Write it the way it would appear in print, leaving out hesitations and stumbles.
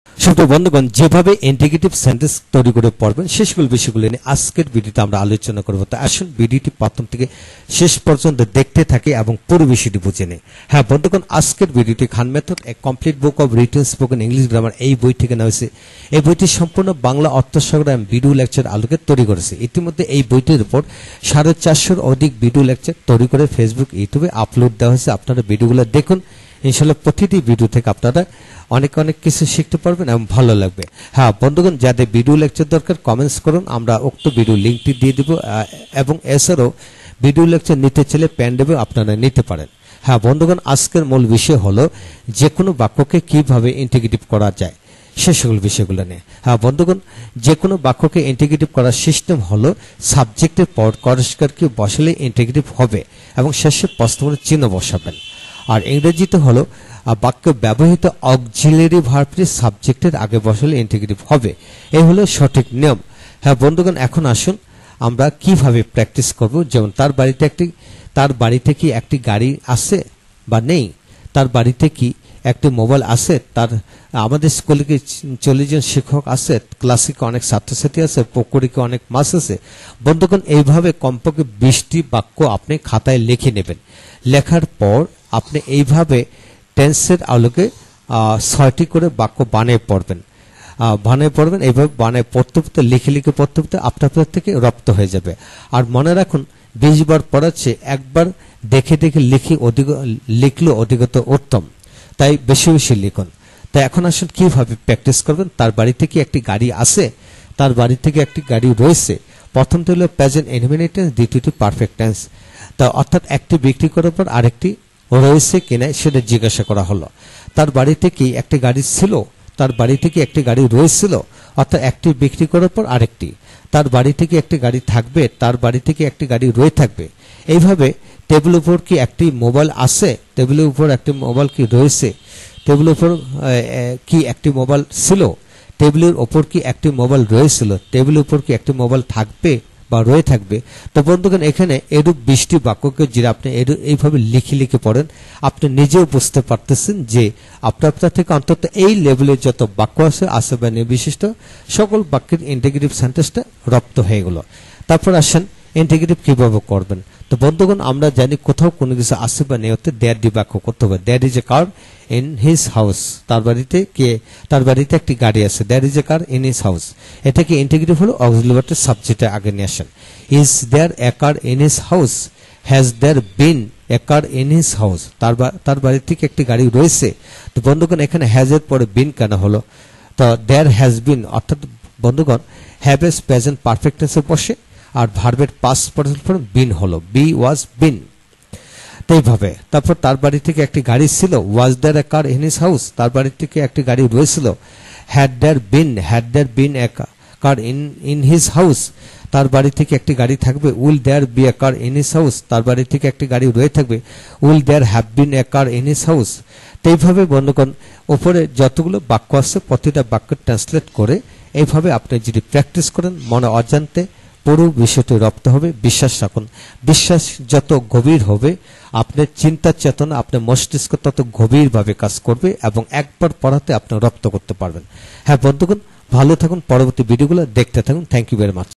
সুপ্রিয় বন্ধুগণ, যেভাবে ইন্টিগ্রেটিভ সেন্টেন্স তৈরি করে পড়বেন সেগুলো বিষয়গুলো নিয়ে আজকের ভিডিওতে আমরা আলোচনা করব। তো আসুন ভিডিওটি প্রথম থেকে শেষ পর্যন্ত দেখতে থাকি এবং পুরো বিষয়টি বুঝে নিই। হ্যাঁ বন্ধুগণ, আজকের ভিডিওটি Khan method a complete book of written spoken English grammar এই বই থেকে নেওয়া হয়েছে। এই বইটি সম্পূর্ণ বাংলা অর্থসাগর এবং ভিডিও লেকচার আলোকে তৈরি করেছে। ইতিমধ্যে এই বইটির উপর 450-র অধিক ভিডিও লেকচার তৈরি করে ফেসবুক, ইউটিউবে আপলোড দেওয়া হয়েছে। আপনারা ভিডিওগুলো দেখুন, ইনশাআল্লাহ প্রতিটি ভিডিও থেকে আপনারা অনেক কিছু শিখতে পারবেন এবং ভালো লাগবে। হ্যাঁ বন্ধুগণ, যাদের ভিডিও লেকচার দরকার কমেন্টস করুন, আমরা উক্ত ভিডিও লিঙ্কটি দিয়ে দিব এবং এছাড়াও ভিডিও লেকচার নিতে চাইলে পেন ড্রাইভে আপনারা নিতে পারেন। হ্যাঁ বন্ধুগণ, আজকের মূল বিষয় হলো যে কোনো বাক্যকে কিভাবে ইন্টিগ্রেটিভ করা যায় সে সকল বিষয়গুলো নিয়ে। হ্যাঁ বন্ধুগণ, যে কোনো বাক্যকে ইন্টিগ্রেটিভ করার সিস্টেম হলো সাবজেক্টের পর করসকারকে বসালে ইন্টিগ্রেটিভ হবে এবং শেষে প্রশ্নবোধক চিহ্ন বসাবেন। আর ইংরেজিতে হলো বাক্য ব্যবহৃত অক্সিলারি ভার্বটি সাবজেক্টের আগে বসালে ইন্টিগ্রেটিভ হবে। এই হলো সঠিক নিয়ম। হ্যাঁ বন্ধুগণ, এখন আসুন আমরা কিভাবে প্র্যাকটিস করব। যেমন তার বাড়িতে কি একটি গাড়ি আছে বা নেই, তার বাড়িতে কি একটি মোবাইল আছে, আমাদের স্কুলে কি 40 জন শিক্ষক আছে, ক্লাসে কি অনেক ছাত্রছাত্রী আছে, পুকুরে কি অনেক মাছ আছে। বন্ধুগণ, এইভাবে কমপক্ষে 20টি বাক্য আপনি খাতায় লিখে নেবেন। লেখার পর আপনি এইভাবে টেন্সের আলোকে 6টি করে বাক্য বানিয়ে পড়বেন। এইভাবে বানিয়ে পড়তে লিখে পড়তে আপনার থেকে রপ্ত হয়ে যাবে। আর মনে রাখুন, 20 বার পড়াচ্ছে একবার দেখে লিখলে অধিকত উত্তম, তাই বেশি লিখুন। তাই এখন আসুন কিভাবে প্র্যাকটিস করবেন। তার বাড়িতে কি একটি গাড়ি আছে, তার বাড়ি থেকে একটি গাড়ি রয়েছে। প্রথমটি হলো প্রেজেন্ট ইনডিফিনিট টেন্স, দ্বিতীয়টি পারফেক্ট টেন্স। তা অর্থাৎ একটি বিক্রি করার পর আরেকটি রয়েছে কিনা সেটা জিজ্ঞাসা করা হলো। তার বাড়িতে কি একটি গাড়ি ছিল, তার বাড়ি থেকে একটি গাড়ি রয়েছিল, অর্থাৎ একটি বিক্রি করার পর আরেকটি। তার বাড়ি থেকে একটি গাড়ি থাকবে, তার বাড়ি থেকে একটি গাড়ি রয়ে থাকবে। এইভাবে টেবিলের উপর কি একটি মোবাইল আছে, টেবিলের উপর একটি মোবাইল কি রয়েছে, টেবিলের উপর কি একটি মোবাইল ছিল, টেবিলের উপর কি একটি মোবাইল রয়েছিল, টেবিলের উপর কি একটি মোবাইল থাকবে বা রয়ে থাকবে। তো বন্ধুগণ, এখানে এরূপ 20টি বাক্যকে যদি আপনি এইভাবে লিখে পড়েন, আপনি নিজেও বুঝতে পারতেছেন যে আপনার থেকে অন্তত এই লেভেলের যত বাক্য আছে বা নির্বিশিষ্ট সকল বাক্যের ইন্টিগ্রেটিভ সেন্টেন্সটা রপ্ত হয়ে গেল। তারপর আসেন ইন্টিগ্রেটিভ কিভাবে করবেন। তো বন্ধুগণ, আমরা জানি কোথাও কোনো কিছু আছে বা নেই হতে দ্যাট ডি বাক্য করতে হবে। That is a car in his house, তার বাড়িতে একটি গাড়ি আছে। That is a car in his house, এটাকে ইন্টিগ্রেটিভ হলো অক্সিলারি ভার্বটা সাবজেক্টের আগে নিয়ে আসেন। Is there a car in his house, has there been a car in his house, তার বাড়ি থেকে একটি গাড়ি রয়েছে। তো বন্ধুগণ, এখানে হ্যাজ এর পরে বিন কেন হলো? তো দেয়ার হ্যাজ বিন, অর্থাৎ বন্ধুগণ হ্যাভ এস প্রেজেন্ট পারফেক্ট টেন্সে বসে আর ভার্বের পাস্ট পার্টিসিপল বিন হলো, বি ওয়াজ বিন। এইভাবে তারপর তার বাড়ি থেকে একটি গাড়ি ছিল, was there a car in his house, তার বাড়ি থেকে একটি গাড়ি রয়েছিল। Had there been a car in his house, তার বাড়ি থেকে একটি গাড়ি থাকবে। Will there be a car in his house, তার বাড়ি থেকে একটি গাড়ি রয়ে থাকবে। Will there have been a car in his house. তো এইভাবে বন্ধুগণ, উপরে যতগুলো বাক্য আছে প্রতিটা বাক্য ট্রান্সলেট করে এইভাবে আপনি যদি প্র্যাকটিস করেন, মনে অজান্তে পুরো বিষয়টি রপ্ত হবে। বিশ্বাস রাখুন, বিশ্বাস যত গভীর হবে আপনার চিন্তা চেতনা, আপনার মস্তিষ্ক তত গভীরভাবে কাজ করবে এবং একবার পড়াতে আপনি রপ্ত করতে পারবেন। হ্যাঁ বন্ধুগণ, ভালো থাকুন, পরবর্তী ভিডিওগুলো দেখতে থাকুন। Thank you very much.